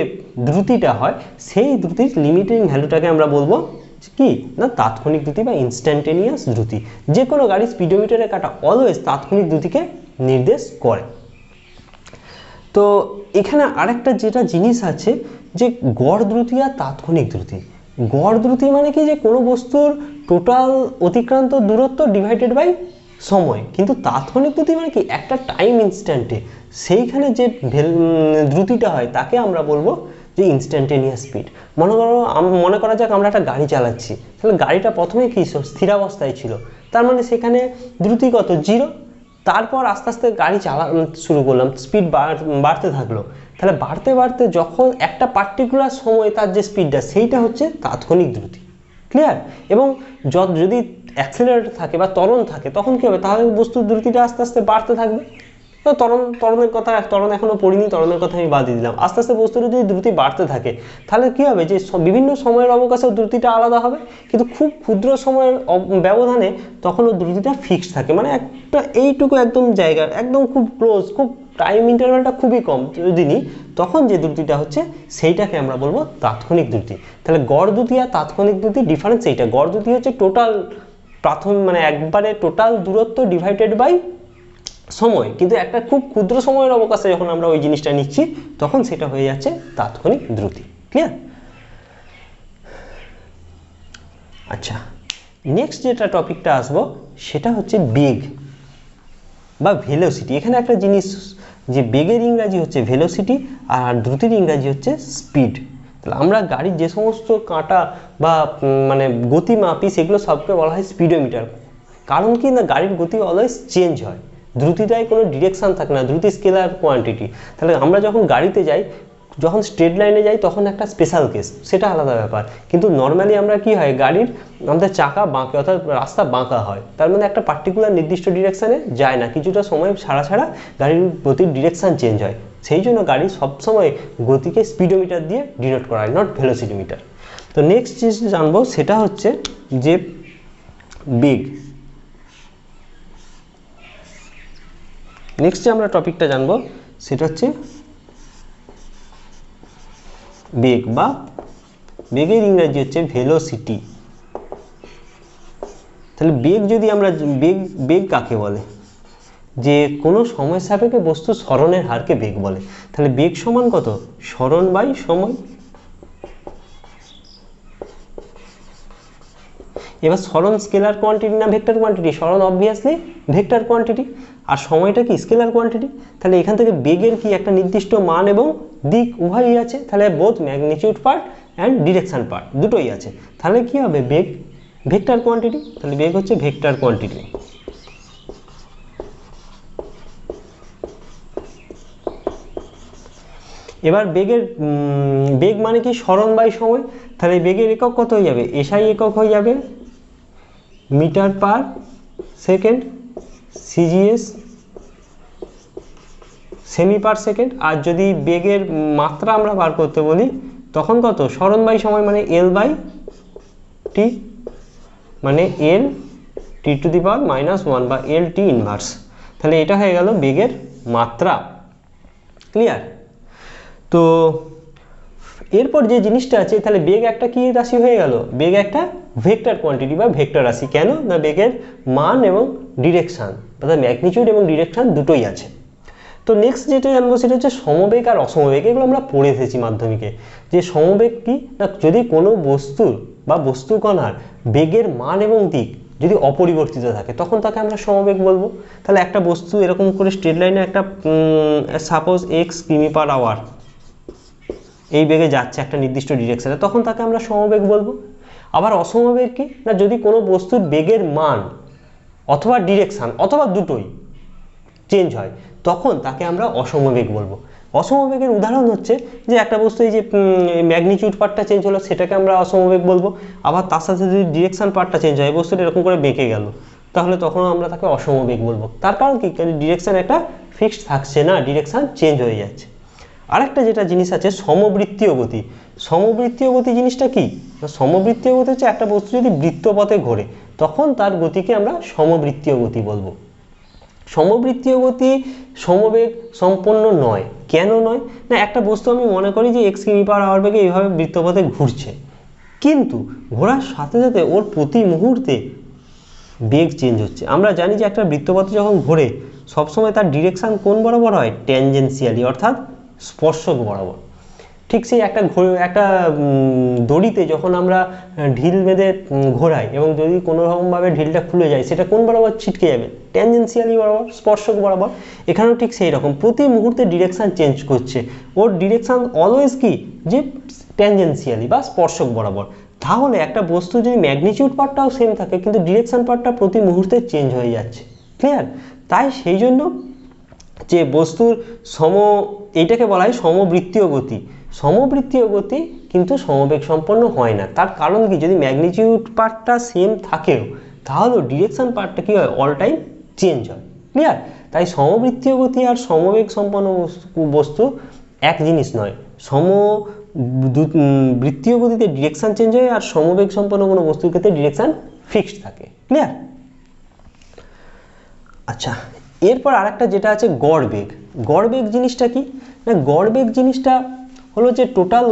দ্রুতিটা হয়, সেই দ্রুতির লিমিটিং ভ্যালুটাকে আমরা বলবো কি না তাৎক্ষণিক দ্রুতি বা ইনস্ট্যান্টেনিয়াস দ্রুতি। যে কোনো গাড়ির স্পিডোমিটারে কাটা অলওয়েজ তাৎক্ষণিক দ্রুতিকে নির্দেশ করে। তো এখানে আরেকটা যেটা জিনিস আছে যে গড় দ্রুতি আর তাৎক্ষণিক দ্রুতি। গড় দ্রুতি মানে কি, যে কোনো বস্তুর টোটাল অতিক্রান্ত দূরত্ব ডিভাইডেড বাই সময়, কিন্তু তাৎক্ষণিক দ্রুতি মানে কি একটা টাইম ইনস্ট্যান্টে সেইখানে যে দ্রুতিটা হয় তাকে আমরা বলবো যে ইনস্ট্যান্টেনিয়াস স্পিড। মনে করা যাক আমরা একটা গাড়ি চালাচ্ছি, তাহলে গাড়িটা প্রথমে কি স্থিরাবস্থায় ছিল, তার মানে সেখানে দ্রুতি কত 0। তারপর আস্তে আস্তে গাড়ি চালানো শুরু করলাম, স্পিড বাড়তে থাকলো, তাহলে বাড়তে বাড়তে যখন একটা পার্টিকুলার সময় তার যে স্পিডটা সেইটা হচ্ছে তাৎক্ষণিক দ্রুতি। ক্লিয়ার? এবং যদি অ্যাক্সিলারেটর থাকে বা ত্বরণ থাকে তখন কী হবে, তাহলে বস্তুর দ্রুতিটা আস্তে আস্তে বাড়তে থাকবে। তো ত্বরণের কথা, ত্বরণ এখনও পড়িনি, ত্বরণের কথা আমি বাদ দিয়ে দিলাম। আস্তে আস্তে বস্তুর যদি দ্রুতি বাড়তে থাকে তাহলে কী হবে, যে বিভিন্ন সময়ের অবকাশেও দ্রুতিটা আলাদা হবে, কিন্তু খুব ক্ষুদ্র সময়ের ব্যবধানে তখন ওর দ্রুতিটা ফিক্সড থাকে, মানে একটা এইটুকু একদম জায়গার একদম খুব ক্লোজ, খুব টাইম ইন্টারভ্যালটা খুবই কম যদি নিই, তখন যে দ্রুতিটা হচ্ছে সেইটাকে আমরা বলবো তাৎক্ষণিক দ্রুতি। তাহলে গড় দ্রুতি আর তাৎক্ষণিক দ্রুতি ডিফারেন্স এইটা। গড় দ্রুতি হচ্ছে টোটাল মানে একবারে টোটাল দূরত্ব ডিভাইডেড বাই সময়, কিন্তু একটা খুব ক্ষুদ্র সময়ের অবকাশে যখন আমরা ওই জিনিসটা নিচ্ছি তখন সেটা হয়ে যাচ্ছে তাৎক্ষণিক দ্রুতি। ক্লিয়ার? আচ্ছা, নেক্সট যেটা টপিকটা আসবো সেটা হচ্ছে বেগ বা ভেলোসিটি। এখানে একটা জিনিস, যে বেগের ইংরাজি হচ্ছে ভেলোসিটি আর দ্রুতির ইংরাজি হচ্ছে স্পিড। তাহলে আমরা গাড়ির যে সমস্ত কাঁটা বা মানে গতি মাপি সেগুলো সবকে বলা হয় স্পিডোমিটার। কারণ কি না, গাড়ির গতি অলওয়েজ চেঞ্জ হয়, দ্রুতিটায় কোনো ডিরেকশান থাকে না, দ্রুতি স্কেলার কোয়ান্টিটি। তাহলে আমরা যখন গাড়িতে যাই, যখন স্ট্রেট লাইনে যাই তখন একটা স্পেশাল কেস, সেটা আলাদা ব্যাপার। কিন্তু নর্মালি আমরা কি হয়, গাড়ির আমাদের চাকা বাঁকে, অর্থাৎ রাস্তা বাঁকা হয়, তার মানে একটা পার্টিকুলার নির্দিষ্ট ডিরেকশানে যায় না, কিছুটা সময় ছাড়া ছাড়া গাড়ির গতির ডিরেকশান চেঞ্জ হয়। সেই জন্য গাড়ি সবসময় গতিকে স্পিডোমিটার দিয়ে ডিনোট করা হয়, নট ভেলোসিটিমিটার। তো নেক্সট যে জানবো সেটা হচ্ছে যে বেগ। নেক্সট যে আমরা টপিকটা জানবো সেটা হচ্ছে বেগ বা বেগের ইংরাজি হচ্ছে ভেলোসিটি। তাহলে বেগ যদি আমরা বেগ কাকে বলে, যে কোনো সময় সাপেক্ষে বস্তু সরণের হারকে বেগ বলে। তাহলে বেগ সমান কত, সরণ বাই সময়। এবার সরণ স্কেলার কোয়ান্টিটি না ভেক্টর কোয়ান্টিটি? সরণ অবভিয়াসলি ভেক্টর কোয়ান্টিটি, আর সময়টা কি স্কেলার কোয়ান্টিটি। তাহলে এখান থেকে বেগের কি একটা নির্দিষ্ট মান এবং দিক উভয়ই আছে, তাহলে both magnitude part and direction part দুটোই আছে। তাহলে কি হবে, বেগ ভেক্টর কোয়ান্টিটি। তাহলে বেগ হচ্ছে ভেক্টর কোয়ান্টিটি। এবার বেগ মানে কি, সরণ বাই সময়। তাহলে বেগের একক কত হয়ে যাবে, এসআই একক হয়ে যাবে মিটার পার সেকেন্ড, সিজিএস সেমি পার সেকেন্ড। আর যদি বেগের মাত্রা আমরা বার করতে বলি তখন কত, সরণ বাই সময় মানে এল বাই টি, মানে এল টি টু দি পাওয়ার -1 বা এল টি ইনভার্স। তাহলে এটা হয়ে গেল বেগের মাত্রা। ক্লিয়ার? তো এরপর যে জিনিসটা আছে, তাহলে বেগ একটা কি রাশি হয়ে গেল, বেগ একটা ভেক্টর কোয়ান্টিটি বা ভেক্টর রাশি। কেন না, বেগের মান এবং ডিরেকশান, অর্থাৎ ম্যাগনিটিউড এবং ডিরেকশান দুটোই আছে। তো নেক্সট যেটা জানবো সেটা হচ্ছে সমবেগ আর অসমবেগ। এগুলো আমরা পড়ে এসেছি মাধ্যমিকে, যে সমবেগ কি না, যদি কোনো বস্তুর বা বস্তুকণার বেগের মান এবং দিক যদি অপরিবর্তিত থাকে তখন তাকে আমরা সমবেগ বলবো। তাহলে একটা বস্তু এরকম করে স্ট্রেট লাইনে একটা সাপোজ এক্স কিমি পার আওয়ার এই বেগে যাচ্ছে একটা নির্দিষ্ট ডিরেকশনে, তখন তাকে আমরা সমবেগ বলবো। আবার অসমবেগ কি না, যদি কোনো বস্তুর বেগের মান অথবা ডিরেকশান অথবা দুটোই চেঞ্জ হয় তখন তাকে আমরা অসমবেগ বলবো। অসমবেগের উদাহরণ হচ্ছে যে একটা বস্তু এই যে ম্যাগনিটিউড পার্টটা চেঞ্জ হলো সেটাকে আমরা অসমবেগ বলবো, আবার তার সাথে যদি ডিরেকশন পার্টটা চেঞ্জ হয় বস্তুটা এরকম করে বেঁকে গেল তাহলে তখন আমরা তাকে অসমবেগ বলবো। তার কারণ কি, ডিরেকশন একটা ফিক্সড থাকছে না, ডিরেকশন চেঞ্জ হয়ে যাচ্ছে। আরেকটা যেটা জিনিস আছে সমবৃত্তীয় গতি। সমবৃত্তীয় গতি জিনিসটা কি, সমবৃত্তীয় গতি হচ্ছে একটা বস্তু যদি বৃত্তপথে ঘোরে তখন তার গতিকে আমরা সমবৃত্তীয় গতি বলবো। সমবৃত্তীয় গতি সমবেগ সম্পন্ন নয়। কেন নয় না, একটা বস্তু আমি মনে করি যে এক্স কিমি পার আওয়ার বেগে এইভাবে বৃত্তপথে ঘুরছে, কিন্তু ঘোরার সাথে সাথে ওর প্রতি মুহূর্তে বেগ চেঞ্জ হচ্ছে। আমরা জানি যে একটা বৃত্তপথে যখন ঘোরে সবসময় তার ডিরেকশন কোন বরাবর হয়, ট্যানজেন্সিয়ালি অর্থাৎ স্পর্শক বরাবর। ঠিক সেই একটা দড়িতে যখন আমরা ঢিল বেঁধে ঘোরাই এবং যদি কোনো রকমভাবে ঢিলটা খুলে যায় সেটা কোন বরাবর ছিটকে যাবে, ট্যানজেন্সিয়ালি বরাবর, স্পর্শক বরাবর। এখানেও ঠিক সেই রকম প্রতি মুহূর্তে ডিরেকশন চেঞ্জ করছে, ওর ডিরেকশন অলওয়েজ কি যে ট্যানজেন্সিয়ালি বা স্পর্শক বরাবর। তাহলে একটা বস্তু যদি ম্যাগনিটিউড পার্টটাও সেম থাকে কিন্তু ডিরেকশন পার্টটা প্রতি মুহূর্তে চেঞ্জ হয়ে যাচ্ছে, ক্লিয়ার? তাই সেই জন্য যে বস্তুর এইটাকে বলা হয় সমবৃত্তীয় গতি। সমবৃত্তীয় গতি কিন্তু সমবেগ সম্পন্ন হয় না। তার কারণ কি, যদি ম্যাগনিটিউড পার্টটা সেম থাকেও তাহলেও ডিরেকশন পার্টটা কি হয়, অল টাইম চেঞ্জ হয়, ক্লিয়ার? তাই সমবৃত্তীয় গতি আর সমবেগ সম্পন্ন বস্তু এক জিনিস নয়। বৃত্তীয় গতিতে ডিরেকশন চেঞ্জ হয় আর সমবেগ সম্পন্ন কোনো বস্তুর ক্ষেত্রে ডিরেকশন ফিক্সড থাকে, ক্লিয়ার? আচ্ছা, এরপর আরেকটা যেটা আছে গড় বেগ। গড় বেগ জিনিসটা কি না, গড় বেগ জিনিসটা হলো যে টোটাল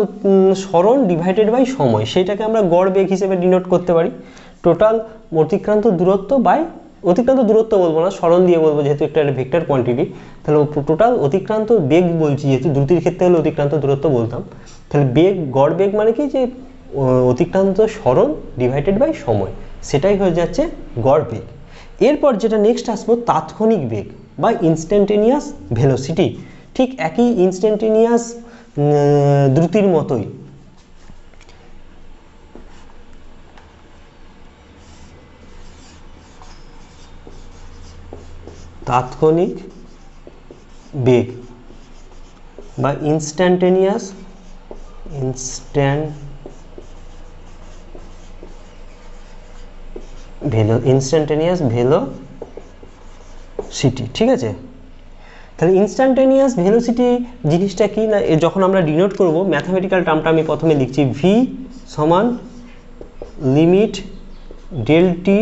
সরণ ডিভাইডেড বাই সময়, সেটাকে আমরা গড় বেগ হিসেবে ডিনোট করতে পারি। টোটাল অতিক্রান্ত দূরত্ব বাই, অতিক্রান্ত দূরত্ব বলবো না, সরণ দিয়ে বলবো যেহেতু একটা ভেক্টর কোয়ান্টিটি। তাহলে টোটাল অতিক্রান্ত বেগ বলছি, যেহেতু দ্রুতির ক্ষেত্রে হলে অতিক্রান্ত দূরত্ব বলতাম। তাহলে বেগ, গড় বেগ মানে কি, যে অতিক্রান্ত সরণ ডিভাইডেড বাই সময়, সেটাই হয়ে যাচ্ছে গড় বেগ। এরপর যেটা নেক্সট আসবো তাৎক্ষণিক বেগ বা ইনস্ট্যান্টেনিয়াস ভেলোসিটি। ঠিক একই ইনস্ট্যান্টেনিয়াস দ্রুতির মতোই তাৎক্ষণিক বেগ বা ইনস্ট্যান্টেনিয়াস ভেলোসিটি, ঠিক আছে? তাহলে ইনস্ট্যান্টেনিয়াস ভেলোসিটি জিনিসটা কি না, যখন আমরা ডিনোট করব ম্যাথমেটিক্যাল টার্মটা আমি প্রথমে লিখছি, ভি সমান limit del T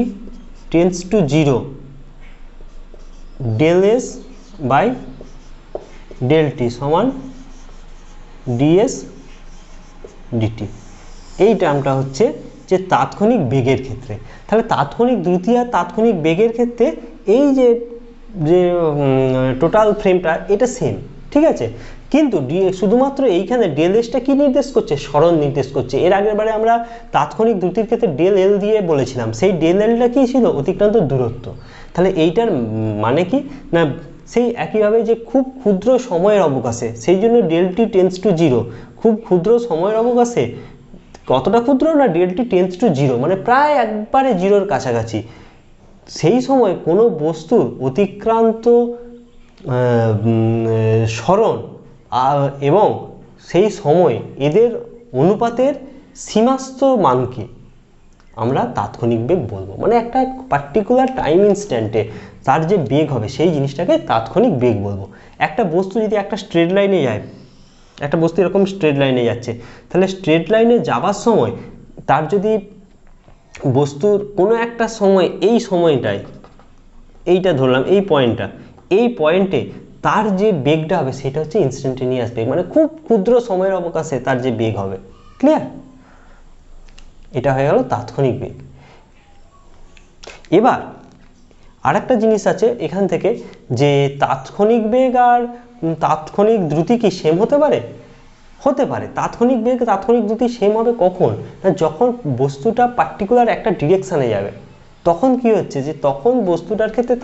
tends to 0 del S by del T সমান ডিএস ডিটি। এই টার্মটা হচ্ছে যে তাৎক্ষণিক বেগের ক্ষেত্রে। তাহলে তাৎক্ষণিক দ্রুতি আর তাৎক্ষণিক বেগের ক্ষেত্রে এই যে টোটাল ফ্রেমটা এটা সেম, ঠিক আছে? কিন্তু শুধুমাত্র এইখানে ডেল এসটা কি নির্দেশ করছে, সরণ নির্দেশ করছে। এর আগের বারে আমরা তাৎক্ষণিক দ্রুতির ক্ষেত্রে ডেল এল দিয়ে বলেছিলাম, সেই ডেল এলটা কি ছিল, অতিক্রান্ত দূরত্ব। তাহলে এইটার মানে কি না, সেই একইভাবে যে খুব ক্ষুদ্র সময়ের অবকাশে, সেই জন্য ডেল টি টেন্স টু 0, খুব ক্ষুদ্র সময়ের অবকাশে, কতটা ক্ষুদ্র না, ডেল টি টেন্স টু 0 মানে প্রায় একবারে 0-র কাছাকাছি। সেই সময় কোনো বস্তুর অতিক্রান্ত সরণ এবং সেই সময় এদের অনুপাতের সীমাস্থ মানকে আমরা তাৎক্ষণিক বেগ বলবো। মানে একটা পার্টিকুলার টাইম ইনস্ট্যান্টে তার যে বেগ হবে সেই জিনিসটাকে তাৎক্ষণিক বেগ বলবো। একটা বস্তু যদি একটা স্ট্রেট লাইনে যায়, একটা বস্তু এরকম স্ট্রেট লাইনে যাচ্ছে, তাহলে স্ট্রেট লাইনে যাবার সময় তার যদি বস্তুর কোনো একটা সময়, এই সময়টায়, এইটা ধরলাম এই পয়েন্টে তার যে বেগটা হবে সেটা হচ্ছে ইনস্ট্যান্টেনিয়াস বেগ, মানে খুব ক্ষুদ্র সময়ের অবকাশে তার যে বেগ হবে, ক্লিয়ার? এটা হয়ে গেল তাৎক্ষণিক বেগ। এবার আরেকটা জিনিস আছে এখান থেকে, যে তাৎক্ষণিক বেগ আর তাৎক্ষণিক দ্রুতি কি সেম হতে পারে? হতে পারে। তাৎক্ষণিক বেগ তাৎক্ষণিক দ্রুতি সেম হবে কখন না, যখন বস্তুটা পার্টিকুলার একটা ডিরেকশানে যাবে, তখন কি হচ্ছে যে তখন বস্তুটার ক্ষেত্রে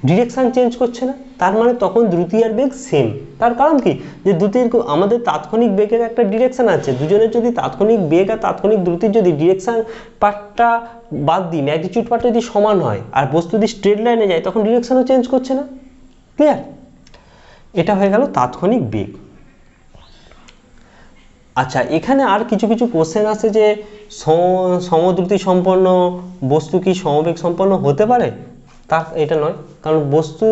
ডিরেকশান চেঞ্জ করছে না, তার মানে তখন দ্রুতি আর বেগ সেম। তার কারণ কি, যে দ্রুতির আমাদের তাৎক্ষণিক বেগের একটা ডিরেকশান আছে, দুজনের যদি তাৎক্ষণিক বেগ আর তাৎক্ষণিক দ্রুতির যদি ডিরেকশান পার্টটা বাদ দিই, ম্যাগনিটিউড পার্টটা যদি সমান হয় আর বস্তু যদি স্ট্রেট লাইনে যায় তখন ডিরেকশানও চেঞ্জ করছে না, ক্লিয়ার? এটা হয়ে গেল তাৎক্ষণিক বেগ। আচ্ছা, এখানে আর কিছু কিছু কোশ্চেন আছে যে সমদ্রুতি সম্পন্ন বস্তু কি সমবেগ সম্পন্ন হতে পারে, তা এটা নয়, কারণ বস্তু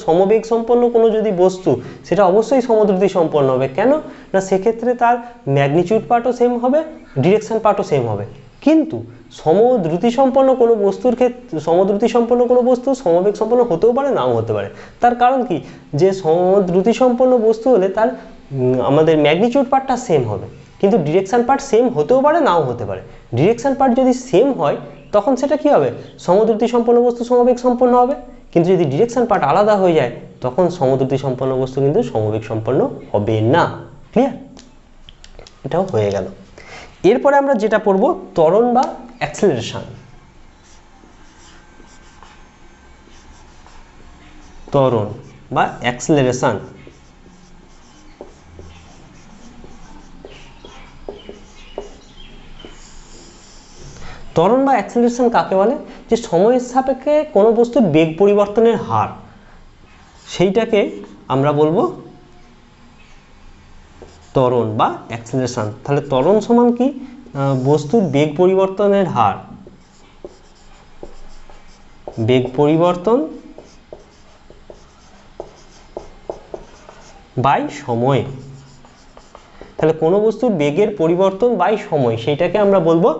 সমবেগ সম্পন্ন কোনো যদি বস্তু, সেটা অবশ্যই সমদ্রুতি সম্পন্ন হবে। কেন না, সেক্ষেত্রে তার ম্যাগনিটিউড পার্টও সেম হবে, ডিরেকশন পার্টও সেম হবে। কিন্তু সমদ্রুতি সম্পন্ন কোনো বস্তুর ক্ষেত্রে, সমদ্রুতি সম্পন্ন কোনো বস্তু সমবেগ সম্পন্ন হতেও পারে, নাও হতে পারে। তার কারণ কি, যে সমদ্রুতি সম্পন্ন বস্তু হলে তার আমাদের ম্যাগনিটিউড পার্টটা সেম হবে, কিন্তু ডিরেকশন পার্ট সেম হতেও পারে, নাও হতে পারে। ডিরেকশন পার্ট যদি সেম হয় তখন সেটা কি হবে, সমদ্রুতি সম্পন্ন বস্তু সমবেগ সম্পন্ন হবে। কিন্তু যদি ডিরেকশন পার্ট আলাদা হয়ে যায় তখন সমদ্রুতি সম্পন্ন বস্তু কিন্তু সমবেগ সম্পন্ন হবে না। ক্লিয়ার? এটাও হয়ে গেল। এরপরে আমরা যেটা পড়ব ত্বরণ বা অ্যাক্সেলারেশন। ত্বরণ বা অ্যাক্সেলারেশন। ত্বরণ বা অ্যাক্সেলারেশন কাকে বলে, যে সময়ের সাপেক্ষে কোনো বস্তুর বেগ পরিবর্তনের হার, সেইটাকে আমরা বলবো ত্বরণ বা অ্যাক্সেলারেশন। তাহলে ত্বরণ সমান কি, বস্তুর বেগ পরিবর্তনের হার, বেগ পরিবর্তন বাই সময়। তাহলে কোনো বস্তুর বেগের পরিবর্তন বাই সময়, সেইটাকে আমরা বলবো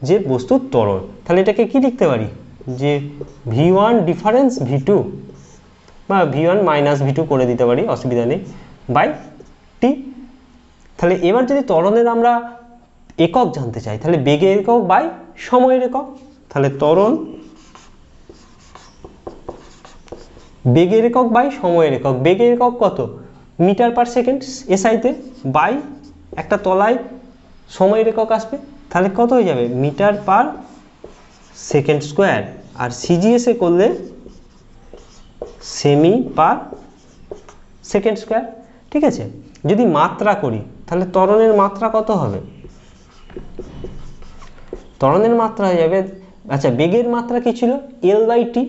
যে বস্তুর ত্বরণ। তাহলে এটাকে কি লিখতে পারি, যে v1 ডিফারেন্স v2 বা v1 মাইনাস v2 করে দিতে পারি, অসুবিধা নেই, বাই টি। তাহলে এবার যদি ত্বরণের আমরা একক জানতে চাই, তাহলে বেগের একক বাই সময়ের একক। তাহলে ত্বরণ বেগের একক বাই সময়ের একক। বেগের একক কত, মিটার পার সেকেন্ড এসআইতে, বাই একটা তলায় সময়ের একক আসবে, তাহলে কত হয়ে যাবে, মিটার পার সেকেন্ড স্কোয়ার। আর সিজিএসে করলে সেমি পার সেকেন্ড স্কোয়ার। ঠিক আছে? যদি মাত্রা করি তাহলে ত্বরণের মাত্রা কত হবে, ত্বরণের মাত্রা হয়ে যাবে, আচ্ছা বেগের মাত্রা কি ছিল, L by T,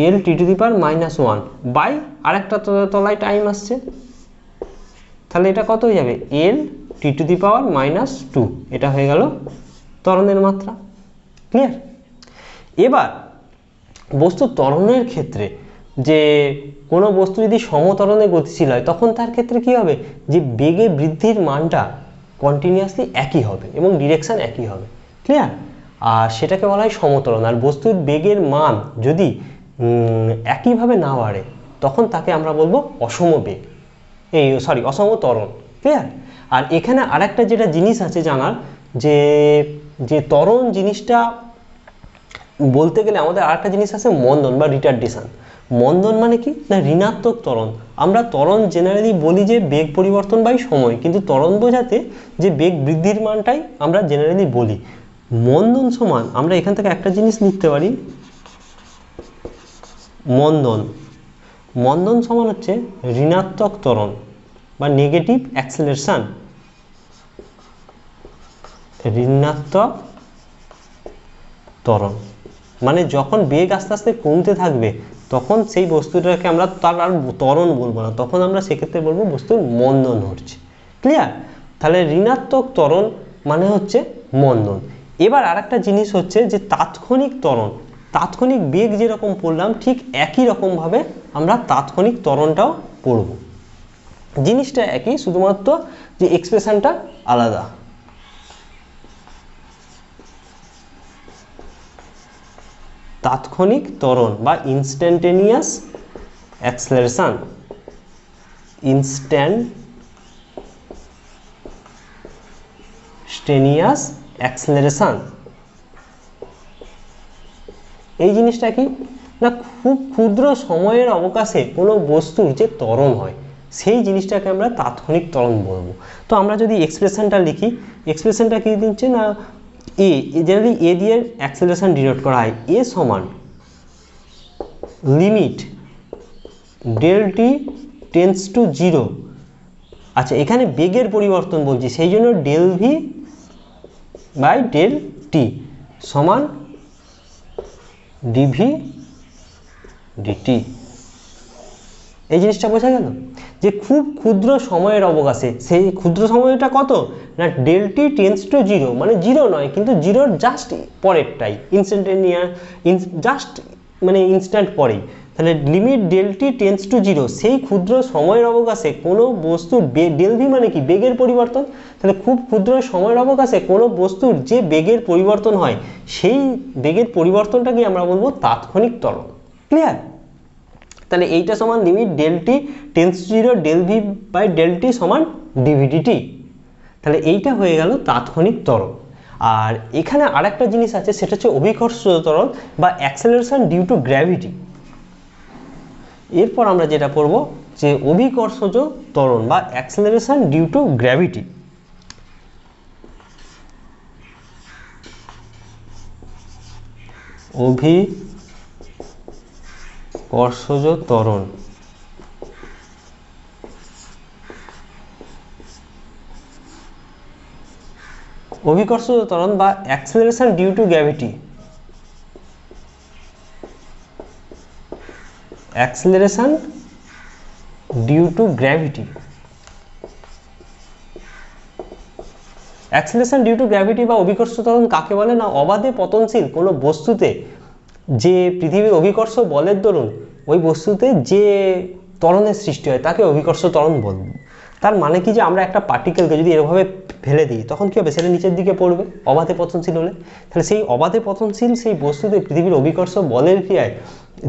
L T to the power -1 by আরেকটা তলায় টাইম আসছে, তাহলে এটা কত হয়ে যাবে, এল টি টু দি পাওয়ার -2। এটা হয়ে গেল ত্বরণের মাত্রা। ক্লিয়ার? এবার বস্তু ত্বরণের ক্ষেত্রে, যে কোনো বস্তু যদি সমত্বরণে গতিশীল হয় তখন তার ক্ষেত্রে কি হবে, যে বেগে বৃদ্ধির মানটা কন্টিনিউয়াসলি একই হবে এবং ডিরেকশন একই হবে। ক্লিয়ার? আর সেটাকে বলা হয় সমত্বরণ। আর বস্তুর বেগের মান যদি একইভাবে না বাড়ে তখন তাকে আমরা বলবো অসম বেগ, অসম ত্বরণ। ক্লিয়ার? আর এখানে আরেকটা যেটা জিনিস আছে জানার, যে ত্বরণ জিনিসটা বলতে গেলে আমাদের আরেকটা জিনিস আছে মন্দন বা রিটার্ডেশন। মন্দন মানে কি না, ঋণাত্মক ত্বরণ। আমরা ত্বরণ জেনারেলি বলি যে বেগ পরিবর্তন বাই সময়, কিন্তু ত্বরণ বোঝাতে যে বেগ বৃদ্ধির মানটাই আমরা জেনারেলি বলি। মন্দন সমান আমরা এখান থেকে একটা জিনিস লিখতে পারি, মন্দন সমান হচ্ছে ঋণাত্মক ত্বরণ বা নেগেটিভ অ্যাক্সেলারেশন। ঋণাত্মক ত্বরণ মানে যখন বেগ আস্তে আস্তে কমতে থাকবে তখন সেই বস্তুটাকে আমরা তার আর ত্বরণ বলবো না, তখন আমরা সেক্ষেত্রে বলবো বস্তুর মন্দন হচ্ছে। ক্লিয়ার? তাহলে ঋণাত্মক ত্বরণ মানে হচ্ছে মন্দন। এবার আরেকটা জিনিস হচ্ছে যে তাৎক্ষণিক ত্বরণ। তাৎক্ষণিক বেগ যেরকম পড়লাম ঠিক একই রকমভাবে আমরা তাৎক্ষণিক ত্বরণটাও পড়ব। জিনিসটা একই, শুধুমাত্র যে এক্সপ্রেশনটা আলাদা। তাৎক্ষণিক ত্বরণ বা ইনস্ট্যান্টেনিয়াস অ্যাক্সেলারেশন, ইনস্ট্যান্টেনিয়াস অ্যাক্সেলারেশন। এই জিনিসটা কি না, খুব ক্ষুদ্র সময়ের অবকাশে কোনো বস্তুর যে ত্বরণ হয় সেই জিনিসটাকে আমরা তাৎক্ষণিক ত্বরণ বলবো। তো আমরা যদি এক্সপ্রেশনটা লিখি, এক্সপ্রেশনটা কি দিচ্ছে না, এ জেনারেলি এ দিয়ে অ্যাক্সেলারেশন ডিনোট করা হয়, এ সমান limit del T tends to 0। আচ্ছা এখানে বেগের পরিবর্তন বলছি, সেই জন্য del V by del T সমান ডিভি ডিটি। এই জিনিসটা বোঝা গেল যে খুব ক্ষুদ্র সময়ের অবকাশে, সেই ক্ষুদ্র সময়টা কত না del T tends to zero, মানে জিরো নয় কিন্তু জিরোর জাস্ট পরেরটাই, ইনস্ট্যান্টেনিয়াস, জাস্ট মানে ইনস্ট্যান্ট পরেই। তাহলে limit del T tends to zero, সেই ক্ষুদ্র সময়ের অবকাশে কোনো বস্তুর ডেল ভি মানে কি বেগের পরিবর্তন, তাহলে খুব ক্ষুদ্র সময়ের অবকাশে কোনো বস্তুর যে বেগের পরিবর্তন হয় সেই বেগের পরিবর্তনটাকে আমরা বলবো তাৎক্ষণিক ত্বরণ। ক্লিয়ার? তাহলে এইটা সমান limit del T tends to zero del V by del T সমান ডিভিডিটি। তাহলে এইটা হয়ে গেল তাৎক্ষণিক ত্বরণ। আর এখানে আরেকটা জিনিস আছে, সেটা হচ্ছে অভিকর্ষজ ত্বরণ বা অ্যাক্সেলারেশন ডিউ টু গ্র্যাভিটি। এরপর আমরা যেটা পড়ব যে অভিকর্ষজ ত্বরণ বা অ্যাক্সেলারেশন ডিউ টু গ্র্যাভিটি। অভিকর্ষজ ত্বরণ অভিকর্ষজ ত্বরণ বা acceleration due to gravity. Acceleration due to gravity. Acceleration due to gravity বা অভিকর্ষ ত্বরণ কাকে বলে না অবাধে পতনশীল কোনো বস্তুতে যে পৃথিবীর অভিকর্ষ বলের দরুন ওই বস্তুতে যে ত্বরণের সৃষ্টি হয় তাকে অভিকর্ষ ত্বরণ বলব। তার মানে কি যে আমরা একটা পার্টিকেলকে যদি এভাবে ফেলে দিই তখন কী হবে, সেটা নিচের দিকে পড়বে অবাধে পতনশীল হলে। তাহলে সেই অবাধে পতনশীল সেই বস্তুতে পৃথিবীর অভিকর্ষ বলের ক্রিয়ায়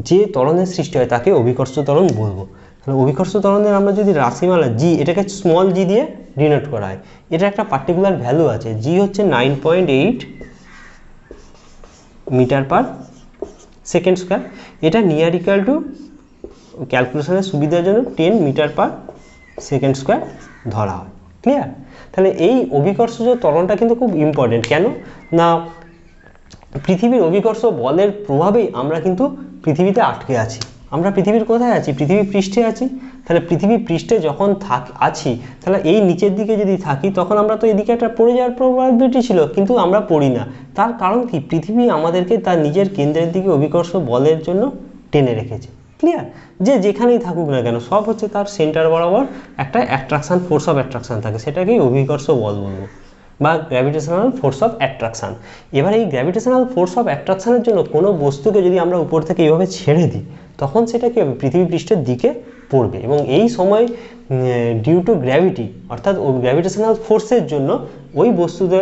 যে ত্বরণের সৃষ্টি হয় তাকে অভিকর্ষ ত্বরণ বলবো। তাহলে অভিকর্ষ ত্বরণের আমরা যদি রাশিমালা জি, এটাকে স্মল জি দিয়ে ডিনোট করা হয়, এটা একটা পার্টিকুলার ভ্যালু আছে, জি হচ্ছে 9.8 মিটার পার সেকেন্ড স্কোয়ার। এটা নিয়ার ইকুয়াল টু ক্যালকুলেশনের সুবিধার জন্য 10 মিটার পার সেকেন্ড স্কোয়ার ধরা হয়। ক্লিয়ার? তাহলে এই অভিকর্ষজ ত্বরণটা কিন্তু খুব ইম্পর্টেন্ট। কেন না পৃথিবীর অভিকর্ষ বলের প্রভাবেই আমরা কিন্তু পৃথিবীতে আটকে আছি। আমরা পৃথিবীর কোথায় আছি? পৃথিবী পৃষ্ঠে আছি। তাহলে পৃথিবী পৃষ্ঠে যখন আছি, তাহলে এই নিচের দিকে যদি থাকি তখন আমরা তো এদিকে একটা পড়ে যাওয়ার প্রবাবিলিটি ছিল, কিন্তু আমরা পড়ি না। তার কারণ কি? পৃথিবী আমাদেরকে তার নিজের কেন্দ্রের দিকে অভিকর্ষ বলের জন্য টেনে রেখেছে। ক্লিয়ার? যে যেখানেই থাকুক না কেন সব হচ্ছে তার সেন্টার বরাবর একটা অ্যাট্রাকশান, ফোর্স অফ অ্যাট্রাকশান থাকে, সেটাকেই অভিকর্ষ বল বলবো বা গ্র্যাভিটেশনাল ফোর্স অফ অ্যাট্রাকশান। এবার এই গ্র্যাভিটেশনাল ফোর্স অফ অ্যাট্রাকশানের জন্য কোনো বস্তুকে যদি আমরা উপর থেকে এইভাবে ছেড়ে দিই তখন সেটা কি হবে? পৃথিবী পৃষ্ঠের দিকে পড়বে, এবং এই সময় ডিউ টু গ্র্যাভিটি অর্থাৎ গ্র্যাভিটেশনাল ফোর্সের জন্য ওই বস্তুতে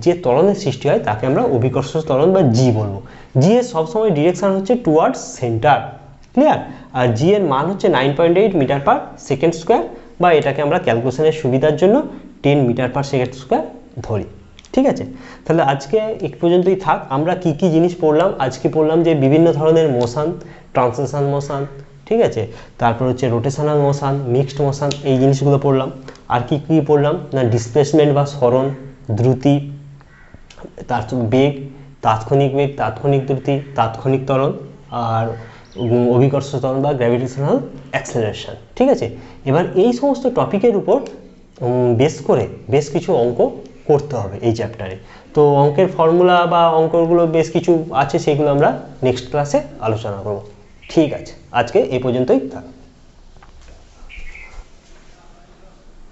যে ত্বরণের সৃষ্টি হয় তাকে আমরা অভিকর্ষ ত্বরণ বা জি বলবো। জি এর সবসময় ডিরেকশান হচ্ছে টুয়ার্ডস সেন্টার। ক্লিয়ার? আর জি এর মান হচ্ছে 9.8 মিটার পার সেকেন্ড স্কোয়ার, বা এটাকে আমরা ক্যালকুলেশনের সুবিধার জন্য 10 মিটার পার সেকেন্ড স্কোয়ার ধরি। ঠিক আছে? তাহলে আজকে এই পর্যন্তই থাক। আমরা কি কি জিনিস পড়লাম? আজকে পড়লাম যে বিভিন্ন ধরনের মোশন, ট্রান্সলেশন মোশন, ঠিক আছে, তারপর হচ্ছে রোটেশনাল মোশন, মিক্সড মোশন, এই জিনিসগুলো পড়লাম। আর কি কি পড়লাম না ডিসপ্লেসমেন্ট বা সরণ, দ্রুতি, তার বেগ, তাৎক্ষণিক বেগ, তাৎক্ষণিক দ্রুতি, তাৎক্ষণিক ত্বরণ, আর অভিকর্ষ ত্বরণ বা গ্র্যাভিটেশনাল অ্যাক্সেলারেশন। ঠিক আছে? এবার এই সমস্ত টপিকের উপর বেস করে বেশ কিছু অঙ্ক করতে হবে এই চ্যাপ্টারে। তো অঙ্কের ফর্মুলা বা অঙ্কগুলো বেশ কিছু আছে, সেগুলো আমরা নেক্সট ক্লাসে আলোচনা করব। ঠিক আছে, আজকে এই পর্যন্তই থাক।